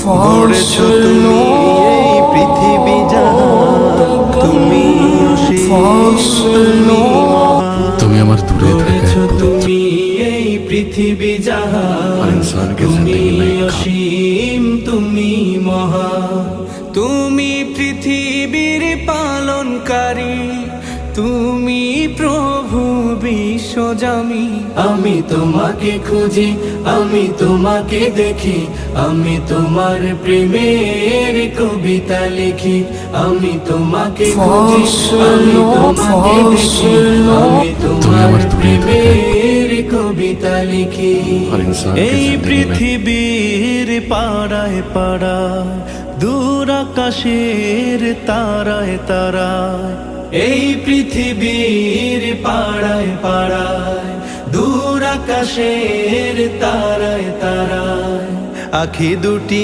গড়েছ তুমি এই পৃথিবী জাহান, তুমি অসীম, তুমি মহান। তুমি আমার দূরে গড়েছ থাকা তুমি এই পৃথিবী জাহান, তুমি অসীম, তুমি মহান। তুমি পৃথিবীর পালনকারী, তুমি প্রভু বিশ্বজামি। আমি তোমাকে খুঁজি, আমি তোমাকে দেখি, আমি তোমার প্রেমের কবিতা লিখি। আমি তোমাকে খুঁজি, আমি তোমাকে দেখি, আমি তোমার প্রেমের কবিতা লিখি। এই পৃথিবীর পাড়ায় পাড়ায়, দূর আকাশের তারায় তারায়, এই পৃথিবীর পাড়ায় পাড়ায়, দূর আকাশের তারায় তারায়, আখি দুটি